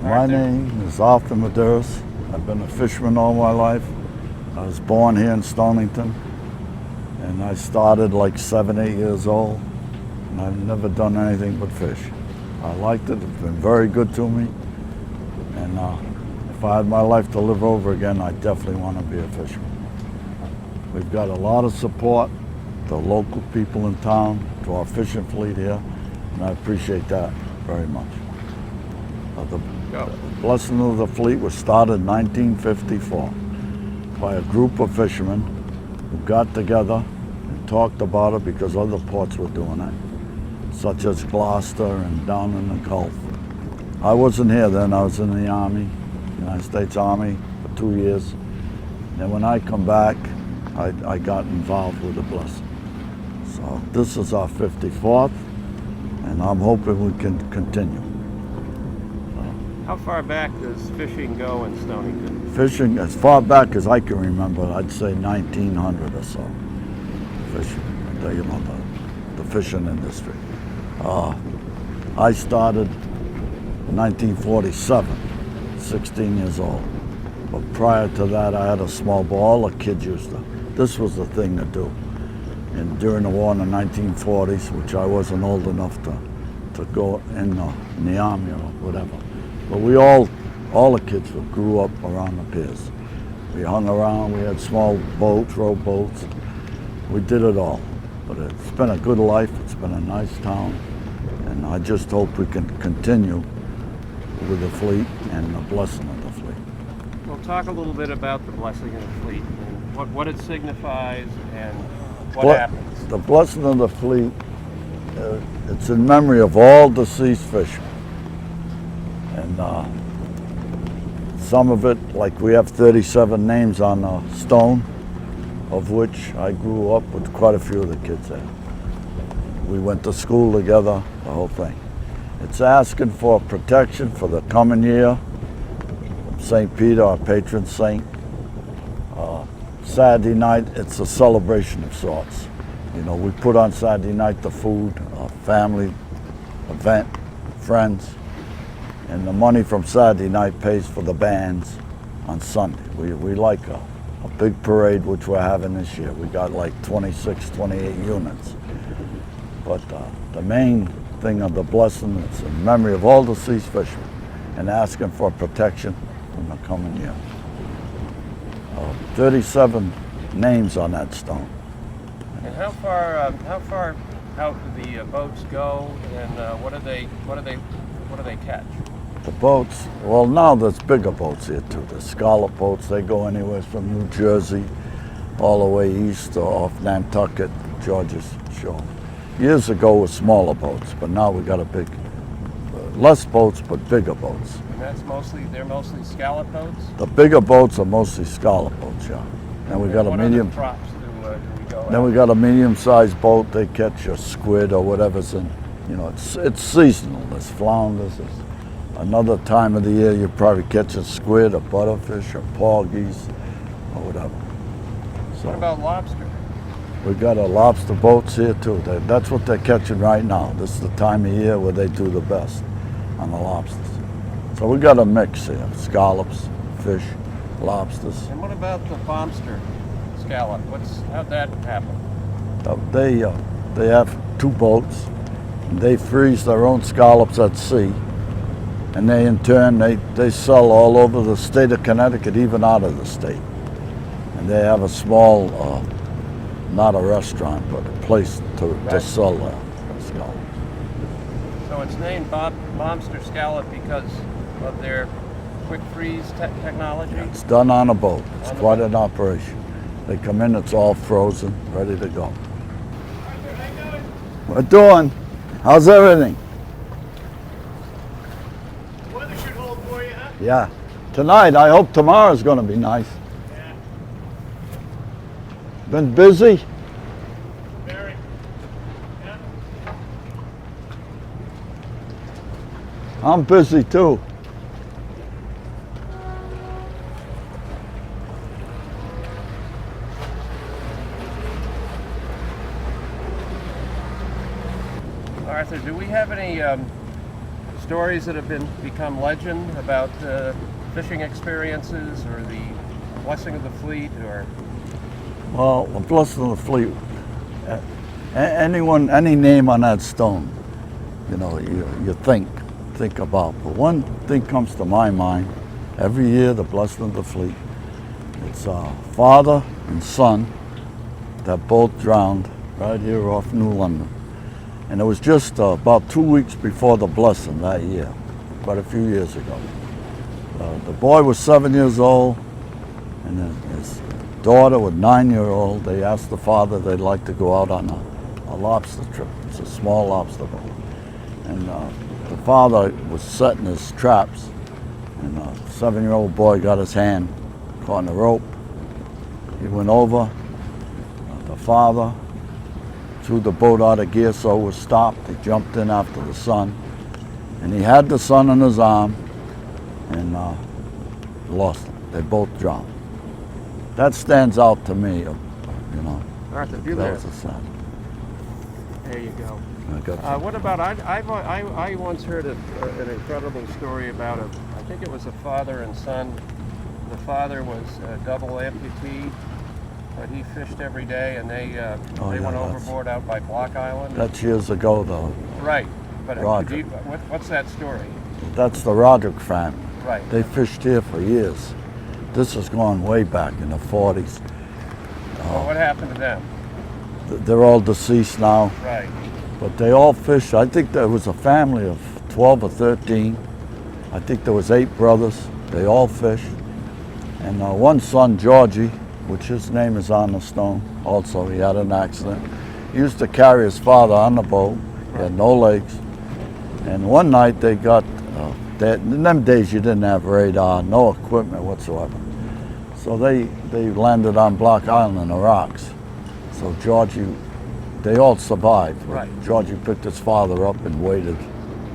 My name is Arthur Medeiros. I've been a fisherman all my life. I was born here in Stonington, and I started like 7, 8 years old, and I've never done anything but fish. I liked it. It's been very good to me, and if I had my life to live over again, I definitely want to be a fisherman. We've got a lot of support, the local people in town, to our fishing fleet here, and I appreciate that very much. The blessing of the fleet was started in 1954 by a group of fishermen who got together and talked about it because other ports were doing it, such as Gloucester and down in the Gulf. I wasn't here then. I was in the Army, United States Army, for 2 years. And when I come back, I got involved with the blessing. So this is our 54th, and I'm hoping we can continue. How far back does fishing go in Stonington? Fishing, as far back as I can remember, I'd say 1900 or so. Fishing, the fishing industry. I started in 1947, 16 years old. But prior to that, I had a small boat. All the kids used to. This was the thing to do. And during the war in the 1940s, which I wasn't old enough to go in the Army or whatever. But we all the kids grew up around the piers. We hung around, we had small boats, rowboats. We did it all. But it's been a good life, it's been a nice town, and I just hope we can continue with the fleet and the blessing of the fleet. Well, talk a little bit about the blessing of the fleet, and what it signifies and what happens. The blessing of the fleet, it's in memory of all deceased fishermen. And some of it, like we have 37 names on the stone, of which I grew up with quite a few of the kids there. We went to school together, the whole thing. It's asking for protection for the coming year from St. Peter, our patron saint. Saturday night, it's a celebration of sorts. You know, we put on Saturday night the food, a family event, friends. And the money from Saturday night pays for the bands on Sunday. We like a big parade, which we're having this year. We got like 26, 28 units. But the main thing of the blessing is in memory of all deceased fishermen and asking for protection in the coming year. 37 names on that stone. And how far out do the boats go, and what do they catch? The boats, well, now there's bigger boats here too. The scallop boats, they go anywhere from New Jersey all the way east or off Nantucket, Georgia's shore. Years ago it was smaller boats, but now we got a big, less boats but bigger boats. And they're mostly scallop boats? The bigger boats are mostly scallop boats, yeah. And we got a medium. What other props do we go Then we got a medium-sized boat. They catch a squid or whatever's in. You know, it's seasonal. There's flounders. There's another time of the year you probably catch a squid, a butterfish, or porgies, or whatever. So, what about lobster? We got a lobster boats here too. That's what they're catching right now. This is the time of year where they do the best on the lobsters. So we got a mix here: scallops, fish, lobsters. And what about the bombster scallop? How'd that happen? They have 2 boats. And they freeze their own scallops at sea, and they in turn they sell all over the state of Connecticut, even out of the state. And they have a small, not a restaurant, but a place to sell scallops. So it's named bombster scallop because of their quick freeze technology? Yeah, it's done on a boat. It's quite an operation. They come in, it's all frozen, ready to go. We're doing. How's everything? The weather should hold for you, huh? Yeah. Tonight, I hope tomorrow's going to be nice. Yeah. Been busy? Very. Yeah. I'm busy too. Arthur, do we have any stories that have become legend about fishing experiences or the blessing of the fleet, or Well, the blessing of the fleet. Any name on that stone, you think about. But one thing comes to my mind every year: the blessing of the fleet. It's father and son that both drowned right here off New London, and it was just about 2 weeks before the blessing that year, quite a few years ago. The boy was 7 years old, and then his daughter was 9-year-old. They asked the father they'd like to go out on a lobster trip. It's a small lobster boat. And the father was setting his traps, and the 7-year-old boy got his hand caught in the rope. He went over. The father threw the boat out of gear so it was stopped. He jumped in after the son, and he had the son in his arm, and lost him. They both drowned. That stands out to me, Arthur, do that that. was a sad. There you go. I got What about, I once heard an incredible story about I think it was a father and son. The father was a double amputee, but he fished every day, and they went that's- overboard out by Block Island. That's years ago, though. Right, but Roger. what's that story? That's the Roderick family. Right. They fished here for years. This has gone way back in the 40s. Well, what happened to them? They're all deceased now, Right. but they all fished. I think there was a family of 12 or 13. I think there was 8 brothers. They all fished. And one son, Georgie, which his name is on the stone, also, he had an accident. He used to carry his father on the boat. He had no legs. And one night they got, in them days you didn't have radar, no equipment whatsoever. So they landed on Block Island in the rocks. So Georgie, they all survived. But Right. Georgie picked his father up and waded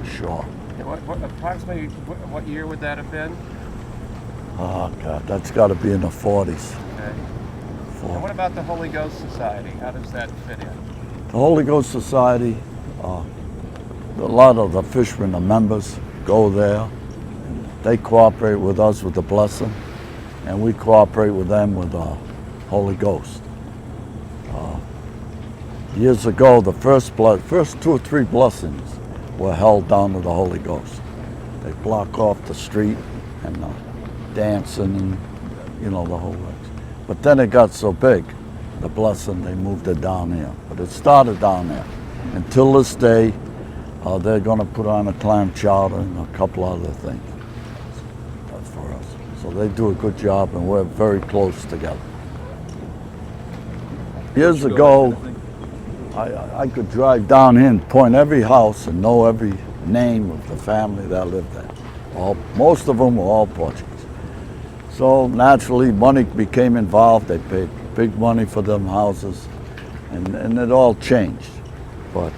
ashore. Approximately what year would that have been? Oh God, that's got to be in the 40s. Okay. And what about the Holy Ghost Society? How does that fit in? The Holy Ghost Society, a lot of the fishermen, the members, go there. And they cooperate with us with the blessing, and we cooperate with them with the Holy Ghost. Years ago, the first 2 or 3 blessings were held down to the Holy Ghost. They block off the street and dancing and the whole works. But then it got so big, the blessing, they moved it down here. But it started down there. Until this day, they're going to put on a clam chowder and a couple other things. That's for us. So they do a good job, and we're very close together. Years ago, I could drive down here and point every house and know every name of the family that lived there. Most of them were all Portuguese. So naturally, money became involved. They paid big money for them houses, and it all changed. But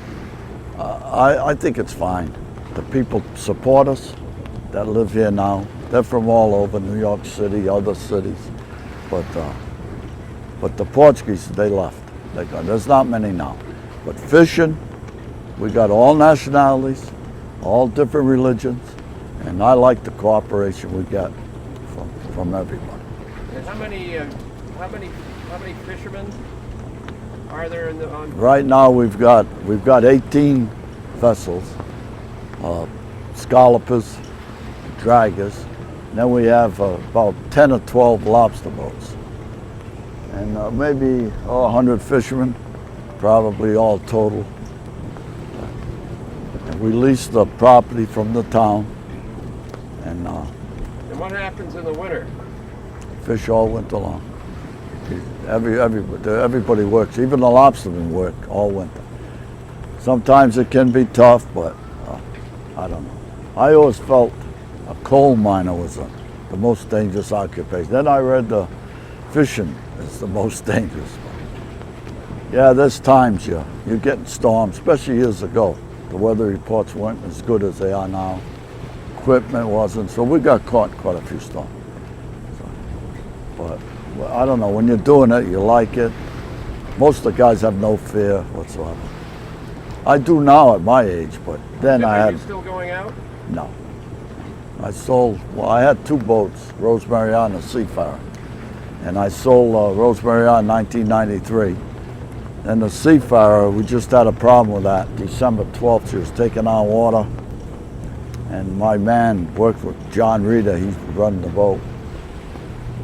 I think it's fine. The people support us that live here now. They're from all over, New York City, other cities. But the Portuguese, they left. There's not many now. But fishing, we got all nationalities, all different religions, and I like the cooperation we get from everybody. And how many fishermen are there on? Right now we've got 18 vessels, scallopers, draggers, and then we have about 10 or 12 lobster boats, and maybe 100 fishermen, probably all total. And we lease the property from the town, and And what happens in the winter? fish all winter long. Everybody works, even the lobstermen work all winter. Sometimes it can be tough, but I don't know. I always felt a coal miner was the most dangerous occupation. Then I read the fishing is the most dangerous. Yeah, there's times you're getting storms, especially years ago. The weather reports weren't as good as they are now. Equipment wasn't, so we got caught in quite a few storms. But I don't know, when you're doing it, you like it. Most of the guys have no fear whatsoever. I do now at my age, but then I Are had, you still going out? No. I sold, well, I had two boats, Rosemary Island and Seafarer. And I sold Rosemary Island in 1993. And the Seafarer, we just had a problem with that. December 12th, she was taking on water. And my man worked with John Reeder, he's running the boat.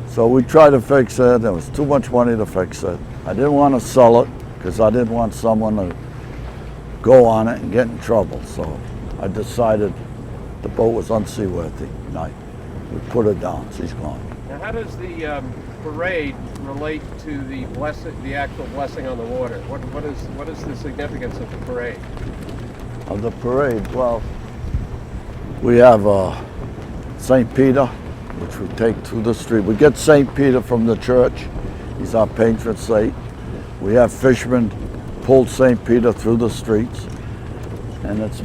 So we tried to fix it. There was too much money to fix it. I didn't want to sell it because I didn't want someone to go on it and get in trouble. So I decided the boat was unseaworthy. And we put her down. She's gone. Now, how does the parade relate to the blessing, the actual blessing on the water? What is the significance of the parade? Of the parade, well, we have St. Peter, which we take through the street. We get St. Peter from the church. He's our patron saint. We have fishermen pull St. Peter through the streets. And it's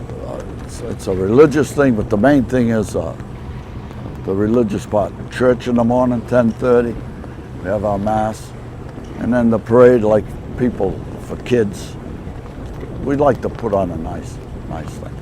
a religious thing, but the main thing is the religious part. Church in the morning, 10:30. We have our mass. And then the parade, like people, for kids. We like to put on a nice thing.